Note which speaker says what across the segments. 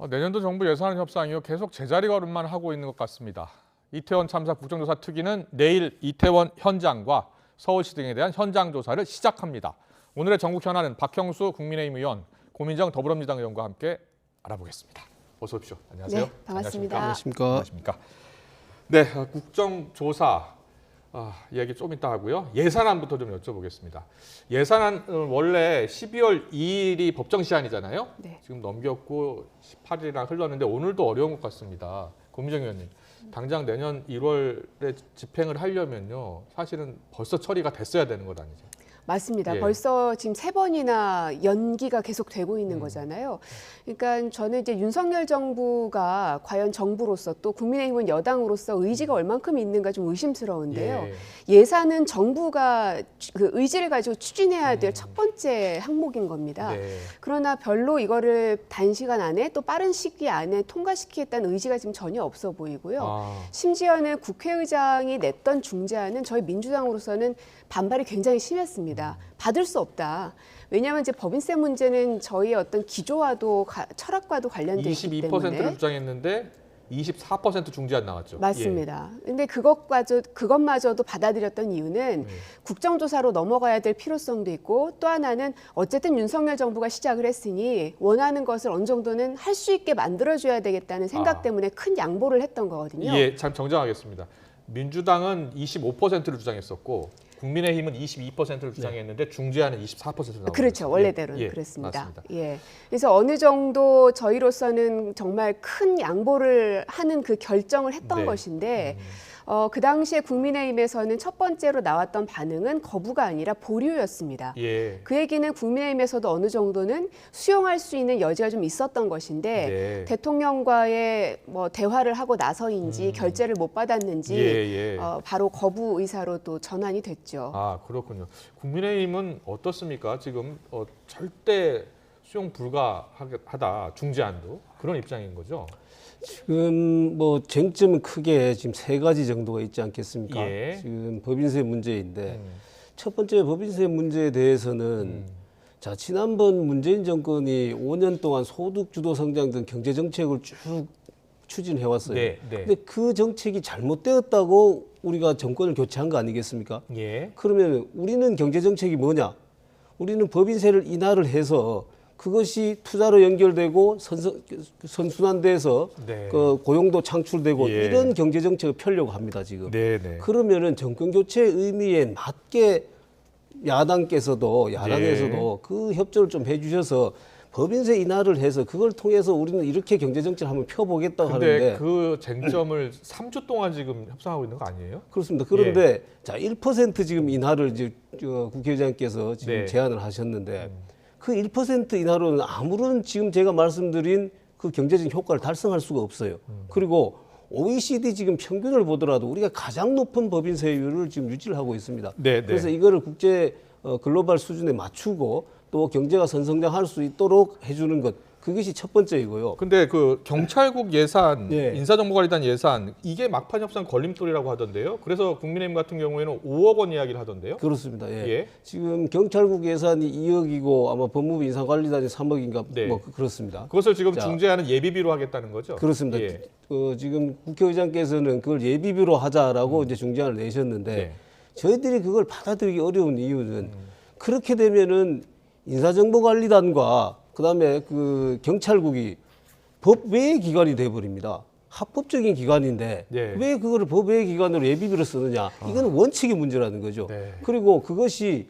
Speaker 1: 내년도 정부 예산 협상이요 계속 제자리 걸음만 하고 있는 것 같습니다. 이태원 참사 국정조사 특위는 내일 이태원 현장과 서울시 등에 대한 현장 조사를 시작합니다. 오늘의 전국 현안은 박형수 국민의힘 의원, 고민정 더불어민주당 의원과 함께 알아보겠습니다. 어서 오십시오. 안녕하세요.
Speaker 2: 네, 반갑습니다.
Speaker 1: 안녕하십니까. 네, 국정조사 이야기 좀 이따 하고요. 예산안부터 좀 여쭤보겠습니다. 예산안은 원래 12월 2일이 법정 시한이잖아요.
Speaker 2: 네.
Speaker 1: 지금 넘겼고 18일이나 흘렀는데 오늘도 어려운 것 같습니다. 고민정 의원님, 당장 내년 1월에 집행을 하려면요. 사실은 벌써 처리가 됐어야 되는 것 아니죠?
Speaker 2: 맞습니다.
Speaker 1: 예.
Speaker 2: 벌써 지금 3번이나 연기가 계속 되고 있는 거잖아요. 그러니까 저는 이제 윤석열 정부가 과연 정부로서 또 국민의힘은 여당으로서 의지가 얼만큼 있는가 좀 의심스러운데요. 예산은 정부가 그 의지를 가지고 추진해야 될 첫 번째 항목인 겁니다.
Speaker 1: 네.
Speaker 2: 그러나 별로 이거를 단시간 안에 또 빠른 시기 안에 통과시키겠다는 의지가 지금 전혀 없어 보이고요. 심지어는 국회의장이 냈던 중재안은 저희 민주당으로서는 반발이 굉장히 심했습니다. 받을 수 없다. 왜냐하면 이제 법인세 문제는 저희의 어떤 기조와도 철학과도 관련돼 있기 때문에
Speaker 1: 22%를 주장했는데 24% 중재안 나왔죠.
Speaker 2: 맞습니다. 근데 그것마저도 받아들였던 이유는 국정조사로 넘어가야 될 필요성도 있고 또 하나는 어쨌든 윤석열 정부가 시작을 했으니 원하는 것을 어느 정도는 할 수 있게 만들어줘야 되겠다는 생각 때문에 큰 양보를 했던 거거든요.
Speaker 1: 예, 참 정정하겠습니다. 민주당은 25%를 주장했었고 국민의힘은 22%를 주장했는데 중재안은 24%를 나왔습니다.
Speaker 2: 그렇죠. 원래대로는
Speaker 1: 예,
Speaker 2: 그랬습니다.
Speaker 1: 맞습니다.
Speaker 2: 예. 그래서 어느 정도 저희로서는 정말 큰 양보를 하는 그 결정을 했던
Speaker 1: 네.
Speaker 2: 것인데 그 당시에 국민의힘에서는 첫 번째로 나왔던 반응은 거부가 아니라 보류였습니다.
Speaker 1: 예.
Speaker 2: 그 얘기는 국민의힘에서도 어느 정도는 수용할 수 있는 여지가 좀 있었던 것인데
Speaker 1: 네.
Speaker 2: 대통령과의 뭐 대화를 하고 나서인지 결재를 못 받았는지 바로 거부 의사로 또 전환이 됐죠.
Speaker 1: 아, 그렇군요. 국민의힘은 어떻습니까? 지금 절대 수용 불가하다 중재안도 그런 입장인 거죠.
Speaker 3: 지금 뭐 쟁점은 크게 지금 3가지 정도가 있지 않겠습니까?
Speaker 1: 예.
Speaker 3: 지금 법인세 문제인데 첫 번째 법인세 문제에 대해서는 자 지난번 문재인 정권이 5년 동안 소득 주도 성장 등 경제 정책을 쭉 추진해 왔어요.
Speaker 1: 네, 네.
Speaker 3: 근데 그 정책이 잘못되었다고 우리가 정권을 교체한 거 아니겠습니까?
Speaker 1: 예.
Speaker 3: 그러면 우리는 경제 정책이 뭐냐? 우리는 법인세를 인하를 해서 그것이 투자로 연결되고 선순환돼서
Speaker 1: 네.
Speaker 3: 그 고용도 창출되고
Speaker 1: 예.
Speaker 3: 이런 경제 정책을 펴려고 합니다 지금.
Speaker 1: 네, 네.
Speaker 3: 그러면은 정권 교체 의미에 맞게 야당에서도 그 협조를 좀 해주셔서 법인세 인하를 해서 그걸 통해서 우리는 이렇게 경제 정책을 한번 펴보겠다고
Speaker 1: 근데
Speaker 3: 하는데
Speaker 1: 그 쟁점을 3주 동안 지금 협상하고 있는 거 아니에요?
Speaker 3: 그렇습니다. 그런데 자 1% 지금 인하를 이제 국회의장께서 지금
Speaker 1: 네.
Speaker 3: 제안을 하셨는데 그 1% 인하로는 아무런 지금 제가 말씀드린 그 경제적 효과를 달성할 수가 없어요. 그리고 OECD 지금 평균을 보더라도 우리가 가장 높은 법인세율을 지금 유지를 하고 있습니다.
Speaker 1: 네, 네.
Speaker 3: 그래서 이거를 국제 글로벌 수준에 맞추고 또 경제가 선성장할 수 있도록 해주는 것 그것이 첫 번째이고요.
Speaker 1: 근데 그 경찰국 예산,
Speaker 3: 예.
Speaker 1: 인사정보관리단 예산 이게 막판 협상 걸림돌이라고 하던데요. 그래서 국민의힘 같은 경우에는 5억 원 이야기를 하던데요.
Speaker 3: 그렇습니다. 예.
Speaker 1: 예.
Speaker 3: 지금 경찰국 예산이 2억이고 아마 법무부 인사관리단이 3억인가
Speaker 1: 네.
Speaker 3: 뭐 그렇습니다.
Speaker 1: 그것을 지금
Speaker 3: 자,
Speaker 1: 중재하는 예비비로 하겠다는 거죠.
Speaker 3: 그렇습니다.
Speaker 1: 예.
Speaker 3: 지금 국회의장께서는 그걸 예비비로 하자라고 이제 중재안을 내셨는데
Speaker 1: 네.
Speaker 3: 저희들이 그걸 받아들이기 어려운 이유는 그렇게 되면은 인사정보관리단과 그다음에 그 경찰국이 법 외의 기관이 돼버립니다. 합법적인 기관인데
Speaker 1: 네.
Speaker 3: 왜 그거를 법 외의 기관으로 예비비로 쓰느냐? 이거는 원칙의 문제라는 거죠.
Speaker 1: 네.
Speaker 3: 그리고 그것이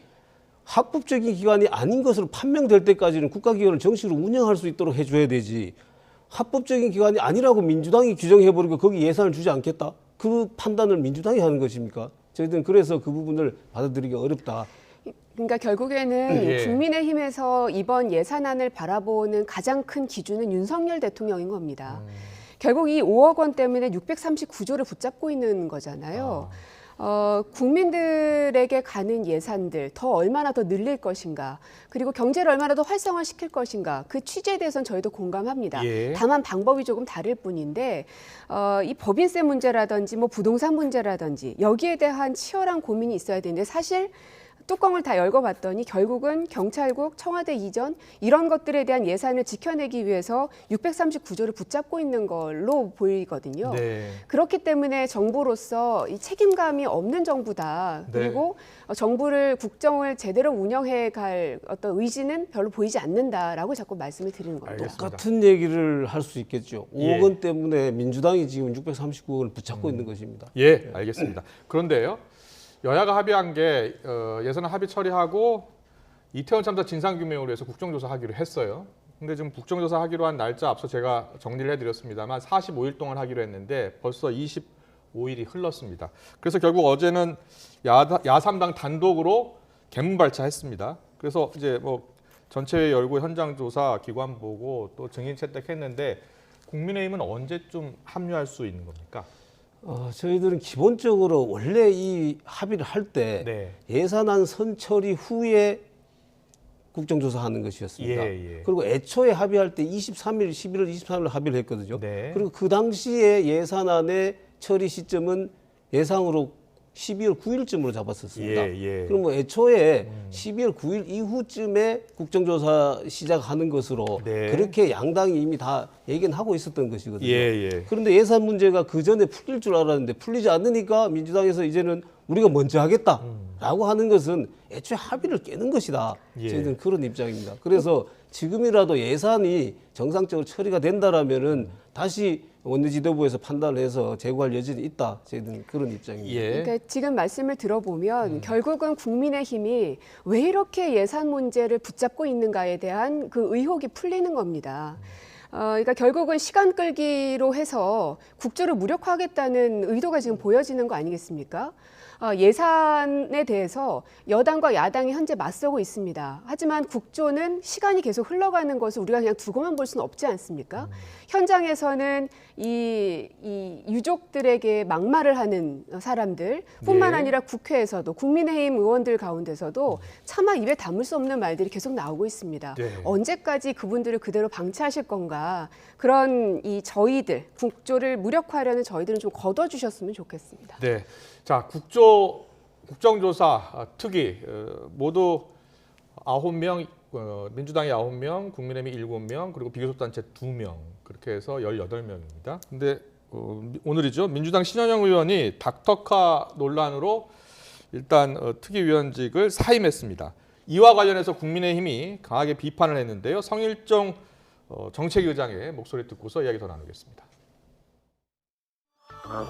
Speaker 3: 합법적인 기관이 아닌 것으로 판명될 때까지는 국가기관을 정식으로 운영할 수 있도록 해줘야 되지. 합법적인 기관이 아니라고 민주당이 규정해버리고 거기 예산을 주지 않겠다? 그 판단을 민주당이 하는 것입니까? 저희들은 그래서 그 부분을 받아들이기 어렵다.
Speaker 2: 그러니까 결국에는
Speaker 1: 예.
Speaker 2: 국민의힘에서 이번 예산안을 바라보는 가장 큰 기준은 윤석열 대통령인 겁니다. 결국 이 5억 원 때문에 639조를 붙잡고 있는 거잖아요. 국민들에게 가는 예산들 더 얼마나 더 늘릴 것인가, 그리고 경제를 얼마나 더 활성화시킬 것인가, 그 취지에 대해서는 저희도 공감합니다.
Speaker 1: 예.
Speaker 2: 다만 방법이 조금 다를 뿐인데 이 법인세 문제라든지 뭐 부동산 문제라든지 여기에 대한 치열한 고민이 있어야 되는데 사실 뚜껑을 다 열어봤더니 결국은 경찰국, 청와대 이전 이런 것들에 대한 예산을 지켜내기 위해서 639조를 붙잡고 있는 걸로 보이거든요.
Speaker 1: 네.
Speaker 2: 그렇기 때문에 정부로서 이 책임감이 없는 정부다.
Speaker 1: 네.
Speaker 2: 그리고 정부를 국정을 제대로 운영해 갈 어떤 의지는 별로 보이지 않는다라고 자꾸 말씀을 드리는 겁니다.
Speaker 1: 알겠습니다.
Speaker 3: 똑같은 얘기를 할 수 있겠죠.
Speaker 1: 예.
Speaker 3: 5억 원 때문에 민주당이 지금 639억을 붙잡고 있는 것입니다.
Speaker 1: 예, 알겠습니다. 그런데요, 여야가 합의한 게 예산 합의 처리하고 이태원 참사 진상규명을 위해서 국정조사 하기로 했어요. 근데 지금 국정조사 하기로 한 날짜 앞서 제가 정리를 해드렸습니다만 45일 동안 하기로 했는데 벌써 25일이 흘렀습니다. 그래서 결국 어제는 야3당 단독으로 개문 발차했습니다. 그래서 이제 뭐 전체회 열고 현장 조사 기관 보고 또 증인 채택했는데 국민의힘은 언제쯤 합류할 수 있는 겁니까?
Speaker 3: 저희들은 기본적으로 원래 이 합의를 할 때
Speaker 1: 네.
Speaker 3: 예산안 선처리 후에 국정조사하는 것이었습니다.
Speaker 1: 예.
Speaker 3: 그리고 애초에 합의할 때 23일, 11월 23일 합의를 했거든요.
Speaker 1: 네.
Speaker 3: 그리고 그 당시에 예산안의 처리 시점은 예상으로 12월 9일쯤으로 잡았었습니다.
Speaker 1: 예.
Speaker 3: 그럼 뭐 애초에 12월 9일 이후쯤에 국정조사 시작하는 것으로
Speaker 1: 네.
Speaker 3: 그렇게 양당이 이미 다 얘기는 하고 있었던 것이거든요.
Speaker 1: 예.
Speaker 3: 그런데 예산 문제가 그 전에 풀릴 줄 알았는데 풀리지 않으니까 민주당에서 이제는 우리가 먼저 하겠다라고 하는 것은 애초에 합의를 깨는 것이다.
Speaker 1: 예.
Speaker 3: 저희들은 그런 입장입니다. 그래서 지금이라도 예산이 정상적으로 처리가 된다라면은 다시 원내지도부에서 판단을 해서 제고할 여지는 있다. 저희들은 그런 입장입니다.
Speaker 1: 예.
Speaker 2: 그러니까 지금 말씀을 들어보면 결국은 국민의힘이 왜 이렇게 예산 문제를 붙잡고 있는가에 대한 그 의혹이 풀리는 겁니다. 그러니까 결국은 시간 끌기로 해서 국조를 무력화하겠다는 의도가 지금 보여지는 거 아니겠습니까? 예산에 대해서 여당과 야당이 현재 맞서고 있습니다. 하지만 국조는 시간이 계속 흘러가는 것을 우리가 그냥 두고만 볼 수는 없지 않습니까? 현장에서는 이 유족들에게 막말을 하는 사람들뿐만
Speaker 1: 예.
Speaker 2: 아니라 국회에서도 국민의힘 의원들 가운데서도 차마 입에 담을 수 없는 말들이 계속 나오고 있습니다.
Speaker 1: 네.
Speaker 2: 언제까지 그분들을 그대로 방치하실 건가? 그런 이 저희들 국조를 무력화하려는 저희들은 좀 거둬주셨으면 좋겠습니다.
Speaker 1: 네. 자, 국정조사 특위 모두 9명, 민주당이 9명, 국민의힘이 7명, 그리고 비교섭단체 2명 그렇게 해서 18명입니다. 근데 오늘이죠. 민주당 신현영 의원이 닥터카 논란으로 일단 특위위원직을 사임했습니다. 이와 관련해서 국민의힘이 강하게 비판을 했는데요. 성일종 정책위의장의 목소리 듣고서 이야기 더 나누겠습니다.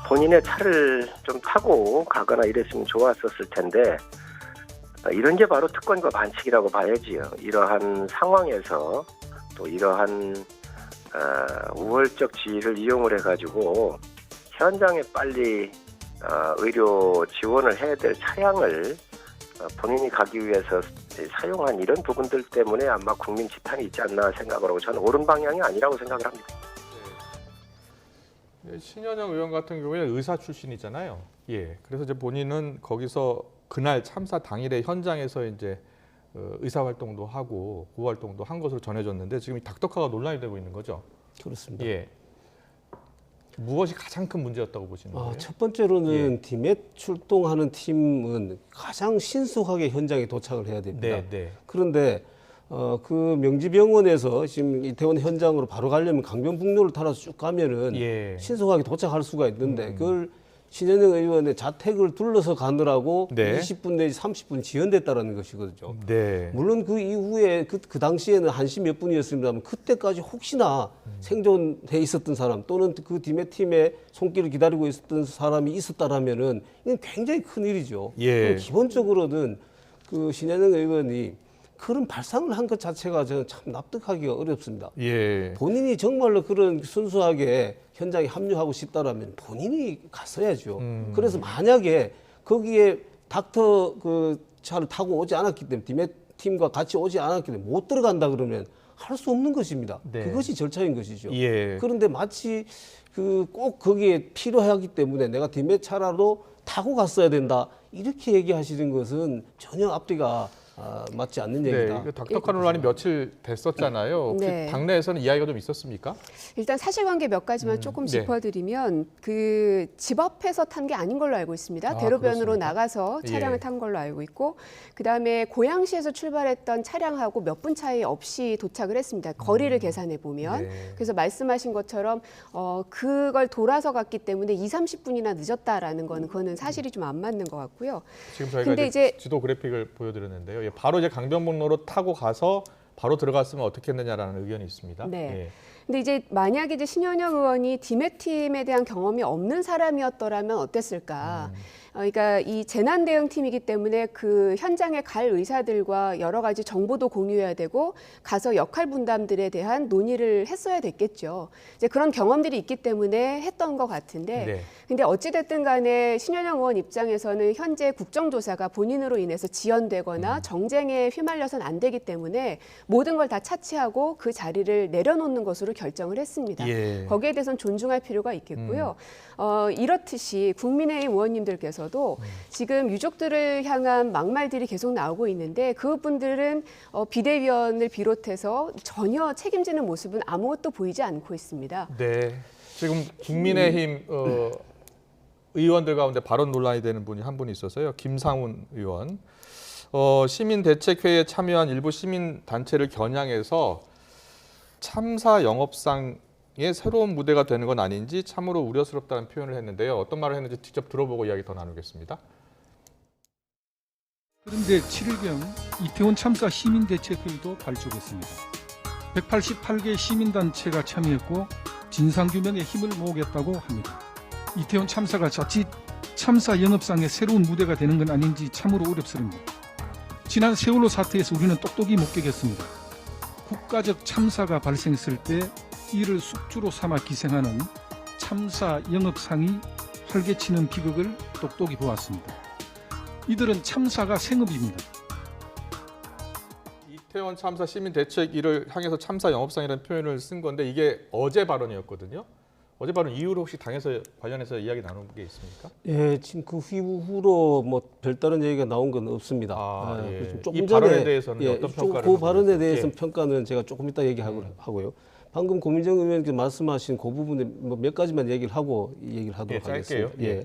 Speaker 4: 본인의 차를 좀 타고 가거나 이랬으면 좋았었을 텐데 이런 게 바로 특권과 반칙이라고 봐야지요. 이러한 상황에서 또 이러한 우월적 지위를 이용을 해가지고 현장에 빨리 의료 지원을 해야 될 차량을 본인이 가기 위해서 사용한 이런 부분들 때문에 아마 국민 지탄이 있지 않나 생각을 하고 저는 옳은 방향이 아니라고 생각을 합니다.
Speaker 1: 신현영 의원 같은 경우에는 의사 출신이잖아요. 예. 그래서 이제 본인은 거기서 그날 참사 당일에 현장에서 이제 의사 활동도 하고 구호 활동도 한 것으로 전해졌는데 지금 이 닥터카가 논란이 되고 있는 거죠.
Speaker 3: 그렇습니다.
Speaker 1: 예. 무엇이 가장 큰 문제였다고 보시는 거예요?
Speaker 3: 첫 번째로는
Speaker 1: 예.
Speaker 3: 디멧 출동하는 팀은 가장 신속하게 현장에 도착을 해야 됩니다.
Speaker 1: 네.
Speaker 3: 그런데 그 명지병원에서 지금 이태원 현장으로 바로 가려면 강변북로를 따라서 쭉 가면은
Speaker 1: 예.
Speaker 3: 신속하게 도착할 수가 있는데 그걸 신현영 의원의 자택을 둘러서 가느라고
Speaker 1: 네.
Speaker 3: 20분 내지 30분 지연됐다라는 것이거든요.
Speaker 1: 네.
Speaker 3: 물론 그 이후에 그 당시에는 1시 몇 분이었습니다만 그때까지 혹시나 생존해 있었던 사람 또는 그 디멧 팀의 손길을 기다리고 있었던 사람이 있었다라면은 이건 굉장히 큰 일이죠.
Speaker 1: 예.
Speaker 3: 기본적으로는 그 신현영 의원이 그런 발상을 한 것 자체가 저는 참 납득하기가 어렵습니다.
Speaker 1: 예.
Speaker 3: 본인이 정말로 그런 순수하게 현장에 합류하고 싶다라면 본인이 갔어야죠. 그래서 만약에 거기에 닥터 그 차를 타고 오지 않았기 때문에 디멧 팀과 같이 오지 않았기 때문에 못 들어간다 그러면 할 수 없는 것입니다.
Speaker 1: 네.
Speaker 3: 그것이 절차인 것이죠.
Speaker 1: 예.
Speaker 3: 그런데 마치 그 꼭 거기에 필요하기 때문에 내가 디멧 차라도 타고 갔어야 된다 이렇게 얘기하시는 것은 전혀 앞뒤가 맞지 않는
Speaker 1: 네,
Speaker 3: 얘기다.
Speaker 1: 이거 닥터카 논란이 며칠 됐었잖아요. 혹시
Speaker 2: 네.
Speaker 1: 당내에서는 이야기가 좀 있었습니까?
Speaker 2: 일단 사실관계 몇 가지만 조금
Speaker 1: 네.
Speaker 2: 짚어드리면 그 집 앞에서 탄 게 아닌 걸로 알고 있습니다.
Speaker 1: 아,
Speaker 2: 대로변으로
Speaker 1: 그렇습니까?
Speaker 2: 나가서 차량을
Speaker 1: 예.
Speaker 2: 탄 걸로 알고 있고 그다음에 고양시에서 출발했던 차량하고 몇 분 차이 없이 도착을 했습니다. 거리를 계산해 보면.
Speaker 1: 네.
Speaker 2: 그래서 말씀하신 것처럼 그걸 돌아서 갔기 때문에 20-30분이나 늦었다라는 거는 그거는 사실이 좀 안 맞는 것 같고요.
Speaker 1: 지금 저희가
Speaker 2: 근데
Speaker 1: 이제
Speaker 2: 이제
Speaker 1: 지도 그래픽을 보여드렸는데요. 예, 바로 이제 강변북로로 타고 가서 바로 들어갔으면 어떻게 했느냐라는 의견이 있습니다.
Speaker 2: 네.
Speaker 1: 예.
Speaker 2: 근데 이제 만약에 이제 신현영 의원이 디맵팀에 대한 경험이 없는 사람이었더라면 어땠을까? 그러니까 이 재난 대응팀이기 때문에 그 현장에 갈 의사들과 여러 가지 정보도 공유해야 되고 가서 역할 분담들에 대한 논의를 했어야 됐겠죠. 이제 그런 경험들이 있기 때문에 했던 것 같은데,
Speaker 1: 네.
Speaker 2: 근데 어찌 됐든 간에 신현영 의원 입장에서는 현재 국정조사가 본인으로 인해서 지연되거나 정쟁에 휘말려서는 안 되기 때문에 모든 걸 다 차치하고 그 자리를 내려놓는 것으로 결정을 했습니다.
Speaker 1: 예.
Speaker 2: 거기에 대해서는 존중할 필요가 있겠고요. 이렇듯이 국민의힘 의원님들께서도 지금 유족들을 향한 막말들이 계속 나오고 있는데 그분들은 비대위원을 비롯해서 전혀 책임지는 모습은 아무것도 보이지 않고 있습니다.
Speaker 1: 네. 지금 국민의힘 의원들 가운데 발언 논란이 되는 분이 한 분이 있어서요. 김상훈 의원. 시민대책회의에 참여한 일부 시민단체를 겨냥해서 참사 영업상의 새로운 무대가 되는 건 아닌지 참으로 우려스럽다는 표현을 했는데요. 어떤 말을 했는지 직접 들어보고 이야기 더 나누겠습니다.
Speaker 5: 그런데 7일경 이태원 참사 시민대책회의도 발족했습니다. 188개 시민단체가 참여했고 진상규명에 힘을 모으겠다고 합니다. 이태원 참사가 자칫 참사 영업상의 새로운 무대가 되는 건 아닌지 참으로 어렵습니다. 지난 세월호 사태에서 우리는 똑똑히 목격했습니다. 국가적 참사가 발생했을 때 이를 숙주로 삼아 기생하는 참사 영업상이 활개치는 비극을 똑똑히 보았습니다. 이들은 참사가 생업입니다.
Speaker 1: 이태원 참사 시민대책위를 향해서 참사 영업상이라는 표현을 쓴 건데 이게 어제 발언이었거든요. 어제 발언 이후로 혹시 당에서 관련해서 이야기 나눈 게 있습니까?
Speaker 3: 예, 지금 그 이후로 뭐 별다른 얘기가 나온 건 없습니다.
Speaker 1: 아, 예.
Speaker 3: 그래서
Speaker 1: 이
Speaker 3: 조금
Speaker 1: 발언에
Speaker 3: 전에,
Speaker 1: 대해서는 어떤 평가를
Speaker 3: 그
Speaker 1: 하고
Speaker 3: 발언에
Speaker 1: 계세요?
Speaker 3: 대해서는
Speaker 1: 예.
Speaker 3: 평가는 제가 조금 이따 얘기하고요. 방금 고민정 의원께서 말씀하신 그 부분에 뭐 몇 가지만 얘기를 하고 얘기를 하도록
Speaker 1: 예, 짧게요.
Speaker 3: 하겠습니다. 예.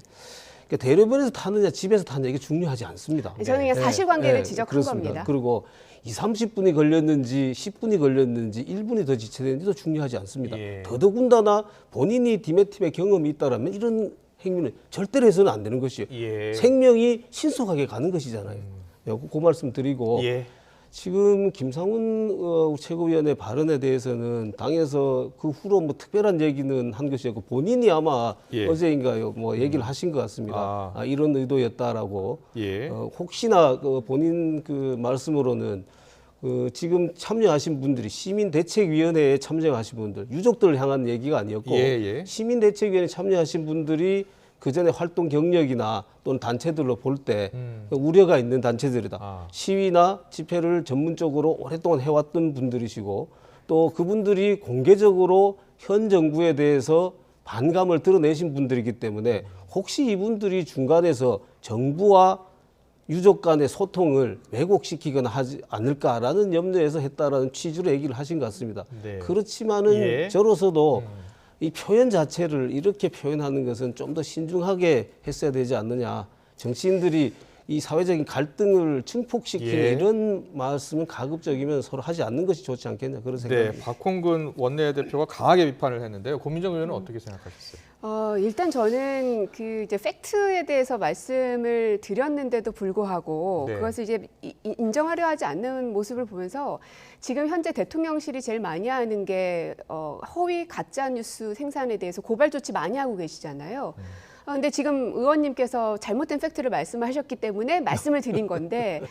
Speaker 3: 그러니까 대로변에서 타느냐 집에서 타느냐 이게 중요하지 않습니다.
Speaker 2: 저는 그냥 사실관계를
Speaker 3: 예,
Speaker 2: 지적한
Speaker 3: 그렇습니다.
Speaker 2: 겁니다.
Speaker 3: 그리고 20-30분이 걸렸는지 10분이 걸렸는지 1분이 더 지체되는지도 중요하지 않습니다.
Speaker 1: 예.
Speaker 3: 더더군다나 본인이 디메팀의 경험이 있다라면 이런 행위는 절대로 해서는 안 되는 것이요.
Speaker 1: 예.
Speaker 3: 생명이 신속하게 가는 것이잖아요. 그 말씀 드리고
Speaker 1: 예.
Speaker 3: 지금 김상훈 최고위원의 발언에 대해서는 당에서 그 후로 뭐 특별한 얘기는 한 것이 없고 본인이 아마
Speaker 1: 예.
Speaker 3: 어제인가요 뭐 얘기를 하신 것 같습니다. 이런 의도였다라고.
Speaker 1: 예.
Speaker 3: 혹시나 그 본인 그 말씀으로는 지금 참여하신 분들이 시민대책위원회에 참여하신 분들 유족들을 향한 얘기가 아니었고
Speaker 1: 예.
Speaker 3: 시민대책위원회에 참여하신 분들이 그 전에 활동 경력이나 또는 단체들로 볼 때 우려가 있는 단체들이다. 시위나 집회를 전문적으로 오랫동안 해왔던 분들이시고 또 그분들이 공개적으로 현 정부에 대해서 반감을 드러내신 분들이기 때문에 혹시 이분들이 중간에서 정부와 유족 간의 소통을 왜곡시키거나 하지 않을까라는 염려에서 했다라는 취지로 얘기를 하신 것 같습니다.
Speaker 1: 네.
Speaker 3: 그렇지만은
Speaker 1: 예.
Speaker 3: 저로서도 이 표현 자체를 이렇게 표현하는 것은 좀 더 신중하게 했어야 되지 않느냐. 정치인들이 이 사회적인 갈등을 증폭시키는
Speaker 1: 예.
Speaker 3: 이런 말씀은 가급적이면 서로 하지 않는 것이 좋지 않겠냐 그런
Speaker 1: 네,
Speaker 3: 생각입니다.
Speaker 1: 박홍근 원내대표가 강하게 비판을 했는데요. 고민정 의원은 어떻게 생각하셨어요?
Speaker 2: 일단 저는 그 이제 팩트에 대해서 말씀을 드렸는데도 불구하고
Speaker 1: 네.
Speaker 2: 그것을 이제 인정하려 하지 않는 모습을 보면서 지금 현재 대통령실이 제일 많이 하는 게 허위 가짜 뉴스 생산에 대해서 고발 조치 많이 하고 계시잖아요. 근데 지금 의원님께서 잘못된 팩트를 말씀하셨기 때문에 말씀을 드린 건데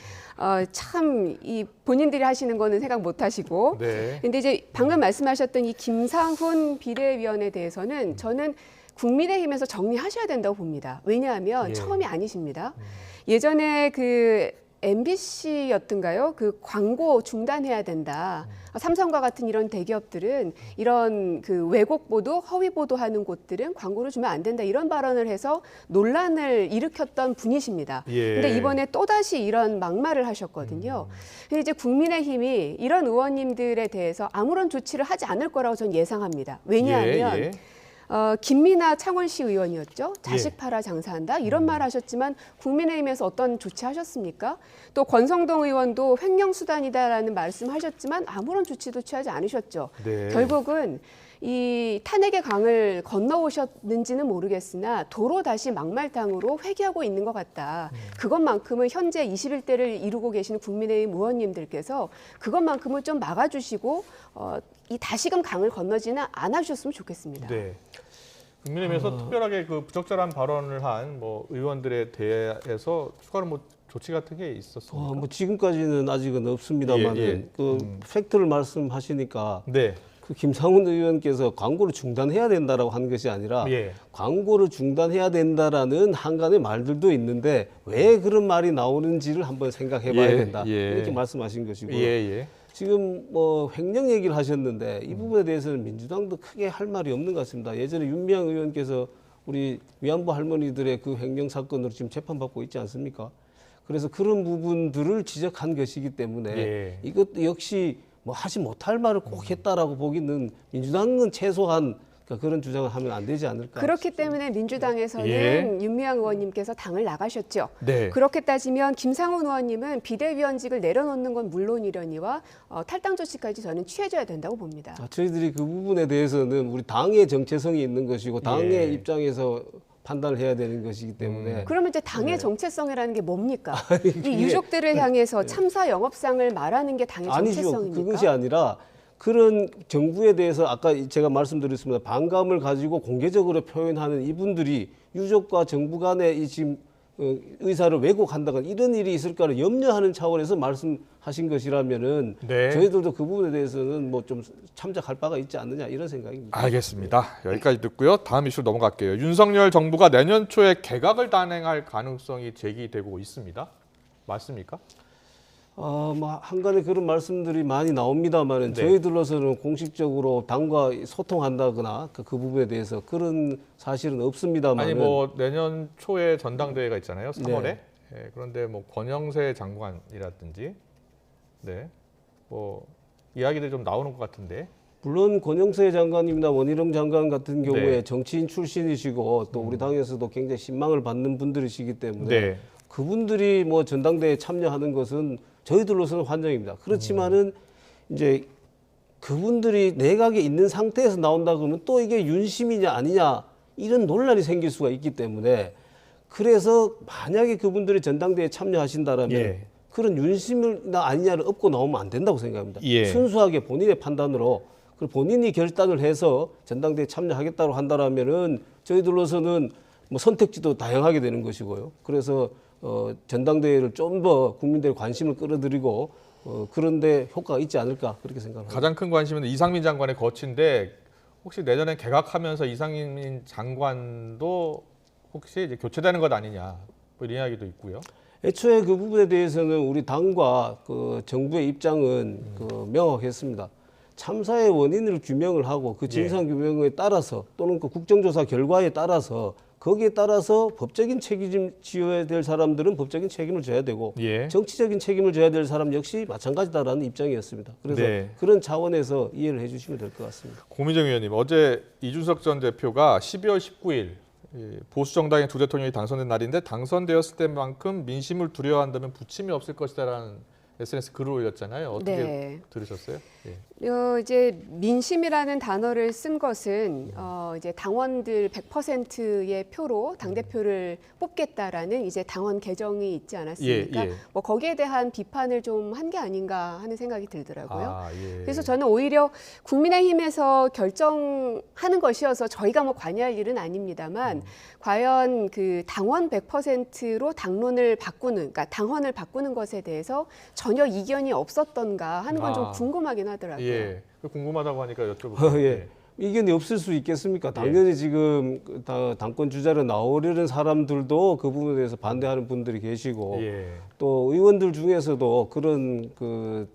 Speaker 2: 참 이 본인들이 하시는 거는 생각 못 하시고
Speaker 1: 네.
Speaker 2: 근데 이제 방금 말씀하셨던 이 김상훈 비대위원에 대해서는 저는 국민의힘에서 정리하셔야 된다고 봅니다. 왜냐하면
Speaker 1: 예.
Speaker 2: 처음이 아니십니다. 예전에 그 MBC였던가요? 그 광고 중단해야 된다. 삼성과 같은 이런 대기업들은 이런 그 왜곡 보도, 허위 보도하는 곳들은 광고를 주면 안 된다. 이런 발언을 해서 논란을 일으켰던 분이십니다.
Speaker 1: 예.
Speaker 2: 근데 이번에 또다시 이런 막말을 하셨거든요. 근데 이제 국민의힘이 이런 의원님들에 대해서 아무런 조치를 하지 않을 거라고 저는 예상합니다. 왜냐하면
Speaker 1: 예.
Speaker 2: 김미나 창원시 의원이었죠. 자식
Speaker 1: 예.
Speaker 2: 팔아 장사한다 이런 말 하셨지만 국민의힘에서 어떤 조치하셨습니까? 또 권성동 의원도 횡령수단이다라는 말씀하셨지만 아무런 조치도 취하지 않으셨죠.
Speaker 1: 네.
Speaker 2: 결국은 이 탄핵의 강을 건너오셨는지는 모르겠으나 도로 다시 막말탕으로 회귀하고 있는 것 같다. 그것만큼은 현재 21대를 이루고 계시는 국민의힘 의원님들께서 그것만큼은 좀 막아주시고 이 다시금 강을 건너지는 않아주셨으면 좋겠습니다.
Speaker 1: 네. 국민의힘에서 특별하게 그 부적절한 발언을 한 뭐 의원들에 대해서 추가로 뭐 조치 같은 게 있었습니까?
Speaker 3: 뭐 지금까지는 아직은 없습니다만
Speaker 1: 예.
Speaker 3: 그 팩트를 말씀하시니까
Speaker 1: 네.
Speaker 3: 그 김상훈 의원께서 광고를 중단해야 된다라고 한 것이 아니라
Speaker 1: 예.
Speaker 3: 광고를 중단해야 된다라는 한간의 말들도 있는데 왜 그런 말이 나오는지를 한번 생각해봐야
Speaker 1: 예,
Speaker 3: 된다
Speaker 1: 예.
Speaker 3: 이렇게 말씀하신 것이고요.
Speaker 1: 예.
Speaker 3: 지금 뭐 횡령 얘기를 하셨는데 이 부분에 대해서는 민주당도 크게 할 말이 없는 것 같습니다. 예전에 윤미향 의원께서 우리 위안부 할머니들의 그 횡령 사건으로 지금 재판받고 있지 않습니까? 그래서 그런 부분들을 지적한 것이기 때문에
Speaker 1: 예.
Speaker 3: 이것도 역시 뭐 하지 못할 말을 꼭 했다라고 보기는 민주당은 최소한 그런 주장을 하면 안 되지 않을까.
Speaker 2: 그렇기 때문에 민주당에서는
Speaker 1: 예.
Speaker 2: 윤미향 의원님께서 당을 나가셨죠.
Speaker 1: 네.
Speaker 2: 그렇게 따지면 김상훈 의원님은 비대위원직을 내려놓는 건 물론이려니와 탈당 조치까지 저는 취해져야 된다고 봅니다.
Speaker 3: 저희들이 그 부분에 대해서는 우리 당의 정체성이 있는 것이고 당의
Speaker 1: 예.
Speaker 3: 입장에서 판단을 해야 되는 것이기 때문에
Speaker 2: 그러면 이제 당의 정체성이라는 게 뭡니까? 이
Speaker 3: 그게-
Speaker 2: 유족들을 향해서 참사 영업상을 말하는 게 당의
Speaker 3: 아니죠.
Speaker 2: 정체성입니까?
Speaker 3: 그것이 아니라 그런 정부에 대해서 아까 제가 말씀드렸습니다. 반감을 가지고 공개적으로 표현하는 이분들이 유족과 정부 간의 이 지금 의사를 왜곡한다거나 이런 일이 있을까를 염려하는 차원에서 말씀하신 것이라면은
Speaker 1: 네.
Speaker 3: 저희들도 그 부분에 대해서는 뭐 좀 참작할 바가 있지 않느냐 이런 생각입니다.
Speaker 1: 알겠습니다. 여기까지 듣고요. 다음 이슈로 넘어갈게요. 윤석열 정부가 내년 초에 개각을 단행할 가능성이 제기되고 있습니다. 맞습니까?
Speaker 3: 뭐 한간에 그런 말씀들이 많이 나옵니다만은
Speaker 1: 네.
Speaker 3: 저희들로서는 공식적으로 당과 소통한다거나 그 부분에 대해서 그런 사실은 없습니다만은
Speaker 1: 아니 뭐 내년 초에 전당대회가 있잖아요. 3월에.
Speaker 3: 네.
Speaker 1: 예, 그런데 뭐 권영세 장관이라든지 뭐 이야기들이 좀 나오는 것 같은데.
Speaker 3: 물론 권영세 장관님이나 원희룡 장관 같은 경우에
Speaker 1: 네.
Speaker 3: 정치인 출신이시고 또 우리 당에서도 굉장히 신망을 받는 분들이시기 때문에
Speaker 1: 네.
Speaker 3: 그분들이 뭐 전당대회에 참여하는 것은 저희들로서는 환영입니다. 그렇지만은 이제 그분들이 내각에 있는 상태에서 나온다 그러면 또 이게 윤심이냐 아니냐 이런 논란이 생길 수가 있기 때문에 그래서 만약에 그분들이 전당대회에 참여하신다라면
Speaker 1: 예.
Speaker 3: 그런 윤심이나 아니냐를 엎고 나오면 안 된다고 생각합니다.
Speaker 1: 예.
Speaker 3: 순수하게 본인의 판단으로 그리고 본인이 결단을 해서 전당대회에 참여하겠다고 한다라면은 저희들로서는 뭐 선택지도 다양하게 되는 것이고요. 그래서 전당대회를 좀 더 국민들의 관심을 끌어들이고 그런데 효과가 있지 않을까 그렇게 생각합니다.
Speaker 1: 가장 큰 관심은 이상민 장관의 거취인데 혹시 내년에 개각하면서 이상민 장관도 혹시 이제 교체되는 것 아니냐 뭐 이런 이야기도 있고요.
Speaker 3: 애초에 그 부분에 대해서는 우리 당과 그 정부의 입장은 그 명확했습니다. 참사의 원인을 규명을 하고 그 진상 규명에 따라서 또는 그 국정조사 결과에 따라서 거기에 따라서 법적인 책임을 지어야 될 사람들은 법적인 책임을 져야 되고
Speaker 1: 예.
Speaker 3: 정치적인 책임을 져야 될 사람 역시 마찬가지다라는 입장이었습니다. 그래서
Speaker 1: 네.
Speaker 3: 그런 차원에서 이해를 해주시면 될 것 같습니다.
Speaker 1: 고미정 의원님, 어제 이준석 전 대표가 12월 19일 보수 정당의 두 대통령이 당선된 날인데 당선되었을 때만큼 민심을 두려워한다면 부침이 없을 것이다라는 SNS 글을 올렸잖아요. 어떻게
Speaker 2: 네.
Speaker 1: 들으셨어요? 예.
Speaker 2: 이제 민심이라는 단어를 쓴 것은 이제 당원들 100%의 표로 당 대표를 뽑겠다라는 이제 당원 개정이 있지 않았습니까?
Speaker 1: 예.
Speaker 2: 뭐 거기에 대한 비판을 좀 한 게 아닌가 하는 생각이 들더라고요.
Speaker 1: 예.
Speaker 2: 그래서 저는 오히려 국민의힘에서 결정하는 것이어서 저희가 뭐 관여할 일은 아닙니다만 과연 그 당원 100%로 당론을 바꾸는, 그러니까 당헌을 바꾸는 것에 대해서 전혀 이견이 없었던가 하는 건 좀 궁금하긴 하더라고요.
Speaker 1: 예. 궁금하다고 하니까 여쭤볼게요.
Speaker 3: 예. 이견이 없을 수 있겠습니까? 당연히 지금 당권 주자로 나오려는 사람들도 그 부분에 대해서 반대하는 분들이 계시고 또 의원들 중에서도 그런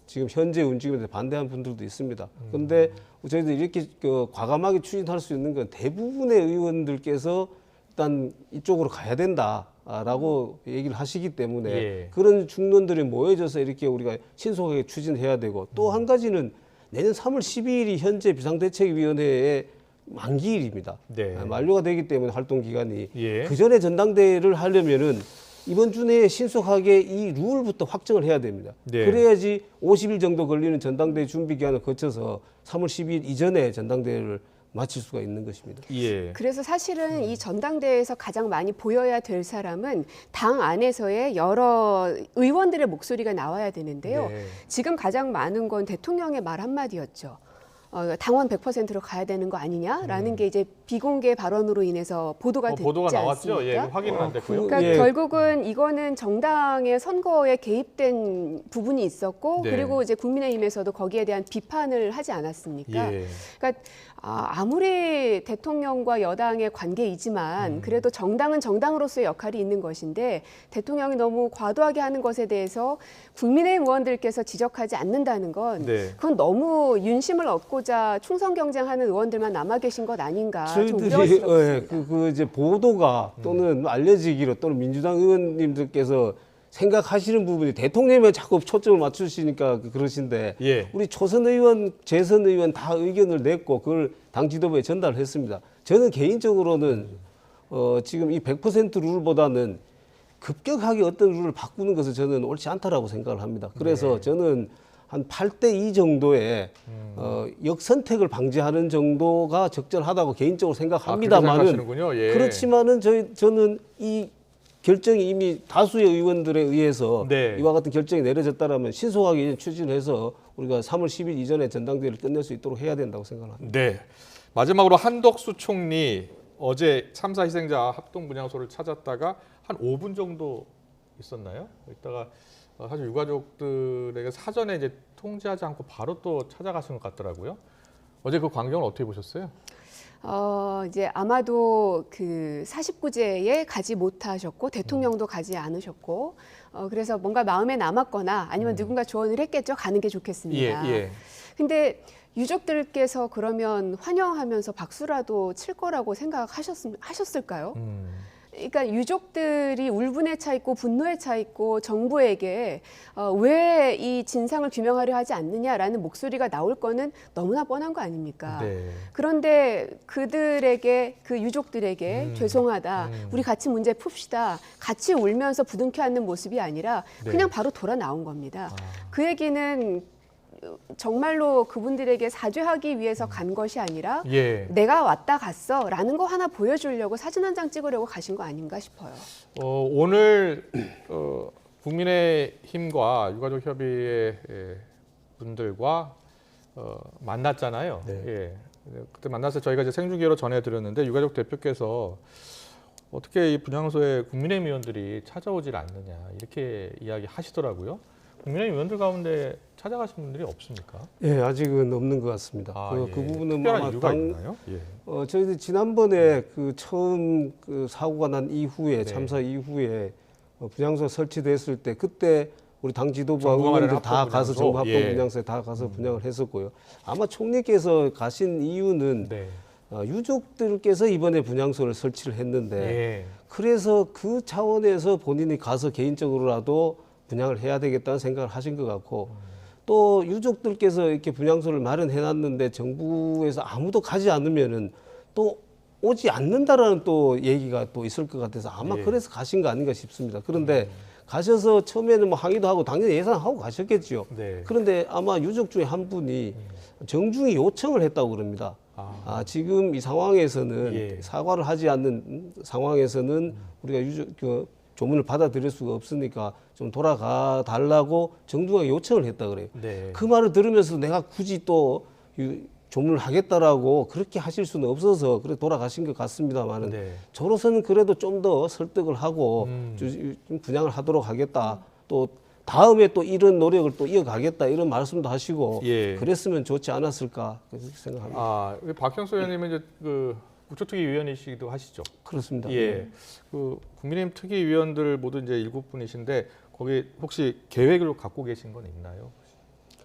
Speaker 3: 지금 현재 움직임에 대해 반대하는 분들도 있습니다. 그런데 저희들 이렇게 과감하게 추진할 수 있는 건 대부분의 의원들께서 일단 이쪽으로 가야 된다라고 얘기를 하시기 때문에 그런 중론들이 모여져서 이렇게 우리가 신속하게 추진해야 되고 또 한 가지는 내년 3월 12일이 현재 비상대책위원회의 만기일입니다. 만료가 되기 때문에 활동 기간이 그 전에 전당대회를 하려면은 이번 주 내에 신속하게 이 룰부터 확정을 해야 됩니다. 그래야지 50일 정도 걸리는 전당대회 준비 기간을 거쳐서 3월 12일 이전에 전당대회를 마칠 수가 있는 것입니다.
Speaker 2: 그래서 사실은 이 전당대회에서 가장 많이 보여야 될 사람은 당 안에서의 여러 의원들의 목소리가 나와야 되는데요. 지금 가장 많은 건 대통령의 말 한마디였죠. 당원 100%로 가야 되는 거 아니냐라는 게 이제 비공개 발언으로 인해서 보도가 됐지
Speaker 1: 보도가
Speaker 2: 않습니까?
Speaker 1: 나왔죠. 확인은 안 됐고요.
Speaker 2: 그러니까 결국은 이거는 정당의 선거에 개입된 부분이 있었고 그리고 이제 국민의힘에서도 거기에 대한 비판을 하지 않았습니까? 그러니까 아무리 대통령과 여당의 관계이지만 그래도 정당은 정당으로서의 역할이 있는 것인데 대통령이 너무 과도하게 하는 것에 대해서 국민의힘 의원들께서 지적하지 않는다는 건 그건 너무 윤심을 얻고자 충성 경쟁하는 의원들만 남아 계신 것 아닌가 좀 우려스럽습니다.
Speaker 3: 이제 보도가 또는 알려지기로 또는 민주당 의원님들께서 생각하시는 부분이 대통령에 자꾸 초점을 맞추시니까 그러신데 우리 초선 의원, 재선 의원 다 의견을 냈고 그걸 당 지도부에 전달했습니다. 저는 개인적으로는 지금 이 100% 룰보다는 급격하게 어떤 룰을 바꾸는 것은 저는 옳지 않다라고 생각을 합니다. 그래서 저는 한 8대2 정도의 역선택을 방지하는 정도가 적절하다고 개인적으로 생각합니다만은 그렇지만은 저는 이 결정이 이미 다수의 의원들에 의해서 이와 같은 결정이 내려졌다라면 신속하게 추진해서 우리가 3월 10일 이전에 전당대회를 끝낼 수 있도록 해야 된다고 생각합니다.
Speaker 1: 마지막으로 한덕수 총리 어제 참사 희생자 합동 분향소를 찾았다가 한 5분 정도 있었나요? 이따가 사실 유가족들에게 사전에 이제 통지하지 않고 바로 또 찾아가신 것 같더라고요. 어제 그 광경을 어떻게 보셨어요?
Speaker 2: 이제 아마도 그 49제에 가지 못하셨고 대통령도 가지 않으셨고 그래서 뭔가 마음에 남았거나 아니면 누군가 조언을 했겠죠. 가는 게 좋겠습니다. 근데 유족들께서 그러면 환영하면서 박수라도 칠 거라고 생각하셨을까요? 그러니까 유족들이 울분에 차 있고 분노에 차 있고 정부에게 왜 이 진상을 규명하려 하지 않느냐라는 목소리가 나올 거는 너무나 뻔한 거 아닙니까? 그런데 그들에게 그 유족들에게 죄송하다. 우리 같이 문제 풉시다. 같이 울면서 부둥켜 안는 모습이 아니라 그냥 바로 돌아 나온 겁니다. 그 얘기는 정말로 그분들에게 사죄하기 위해서 간 것이 아니라 내가 왔다 갔어 라는 거 하나 보여주려고 사진 한 장 찍으려고 가신 거 아닌가 싶어요.
Speaker 1: 오늘 국민의힘과 유가족협의회 분들과 만났잖아요. 그때 만나서 저희가 이제 생중계로 전해드렸는데 유가족 대표께서 어떻게 이 분향소에 국민의힘 의원들이 찾아오질 않느냐 이렇게 이야기하시더라고요. 국민의힘 의원들 가운데 찾아가신 분들이 없습니까?
Speaker 3: 아직은 없는 것 같습니다. 그 부분은
Speaker 1: 특별한 이유가 있나요?
Speaker 3: 저희들 지난번에 그 처음 그 사고가 난 이후에 참사 이후에 분향소 설치됐을 때 그때 우리 당 지도부와 의원들 다 가서 정부 합동 분향소에 다 가서 분향을 했었고요. 아마 총리께서 가신 이유는 유족들께서 이번에 분향소를 설치를 했는데 그래서 그 차원에서 본인이 가서 개인적으로라도 분향을 해야 되겠다는 생각을 하신 것 같고 또 유족들께서 이렇게 분향소를 마련해 놨는데 정부에서 아무도 가지 않으면은 또 오지 않는다라는 또 얘기가 또 있을 것 같아서 아마 그래서 가신 거 아닌가 싶습니다. 그런데 가셔서 처음에는 뭐 항의도 하고 당연히 예상하고 가셨겠죠. 그런데 아마 유족 중에 한 분이 정중히 요청을 했다고 그럽니다. 지금 이 상황에서는 사과를 하지 않는 상황에서는 우리가 유족 조문을 받아들일 수가 없으니까 좀 돌아가 달라고 정중하게 요청을 했다 그래요. 그 말을 들으면서 내가 굳이 또 조문을 하겠다라고 그렇게 하실 수는 없어서 그래 돌아가신 것 같습니다만은 저로서는 그래도 좀 더 설득을 하고 좀 분양을 하도록 하겠다. 또 다음에 또 이런 노력을 또 이어가겠다 이런 말씀도 하시고
Speaker 1: 예.
Speaker 3: 그랬으면 좋지 않았을까 그렇게 생각합니다.
Speaker 1: 아, 우리 박형수 의원님은 이제 그 국토특위위원이시기도 하시죠.
Speaker 3: 그렇습니다.
Speaker 1: 예. 그 국민의힘 특위위원들 모두 이제 7분이신데 거기 혹시 계획을 갖고 계신 건 있나요?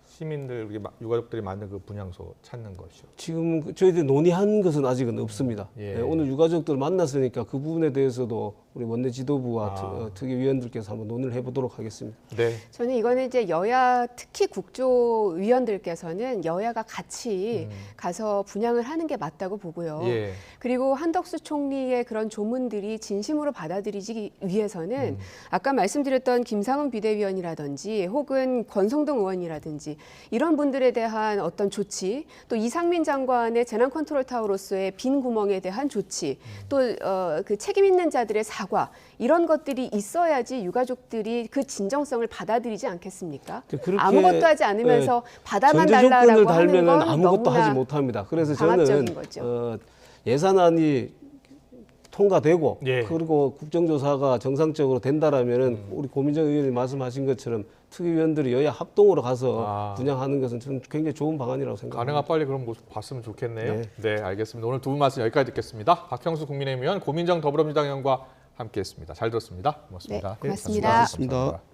Speaker 1: 시민들 우리 유가족들이 만든 그 분향소 찾는 것이요.
Speaker 3: 지금 저희들이 논의한 것은 아직은 없습니다.
Speaker 1: 예.
Speaker 3: 네, 오늘 유가족들 만났으니까 그 부분에 대해서도 우리 원내 지도부와 특위위원들께서 한번 논의를 해보도록 하겠습니다.
Speaker 1: 네.
Speaker 2: 저는 이거는 이제 여야 특히 국조위원들께서는 여야가 같이 가서 분양을 하는 게 맞다고 보고요.
Speaker 1: 예.
Speaker 2: 그리고 한덕수 총리의 그런 조문들이 진심으로 받아들이기 위해서는 아까 말씀드렸던 김상훈 비대위원이라든지 혹은 권성동 의원이라든지 이런 분들에 대한 어떤 조치, 또 이상민 장관의 재난컨트롤타워로서의 빈 구멍에 대한 조치, 또 그 책임 있는 자들의 사과 이런 것들이 있어야지 유가족들이 그 진정성을 받아들이지 않겠습니까?
Speaker 3: 그렇게,
Speaker 2: 아무것도 하지 않으면서 받아만
Speaker 3: 전제 조건을
Speaker 2: 달라라고 하는
Speaker 3: 달면은
Speaker 2: 건
Speaker 3: 아무것도
Speaker 2: 너무나
Speaker 3: 하지 못합니다. 그래서
Speaker 2: 강압적인
Speaker 3: 저는
Speaker 2: 거죠.
Speaker 3: 예산안이 통과되고
Speaker 1: 예.
Speaker 3: 그리고 국정조사가 정상적으로 된다라면은 우리 고민정 의원이 말씀하신 것처럼 특위위원들이 여야 합동으로 가서 분양하는 것은 저는 굉장히 좋은 방안이라고 생각합니다.
Speaker 1: 가능한 빨리 그런 모습 봤으면 좋겠네요.
Speaker 3: 네.
Speaker 1: 네, 알겠습니다. 오늘 두 분 말씀 여기까지 듣겠습니다. 박형수 국민의힘 의원, 고민정 더불어민주당 의원과 함께했습니다. 잘 들었습니다. 고맙습니다.
Speaker 2: 네, 고맙습니다.
Speaker 3: 고맙습니다.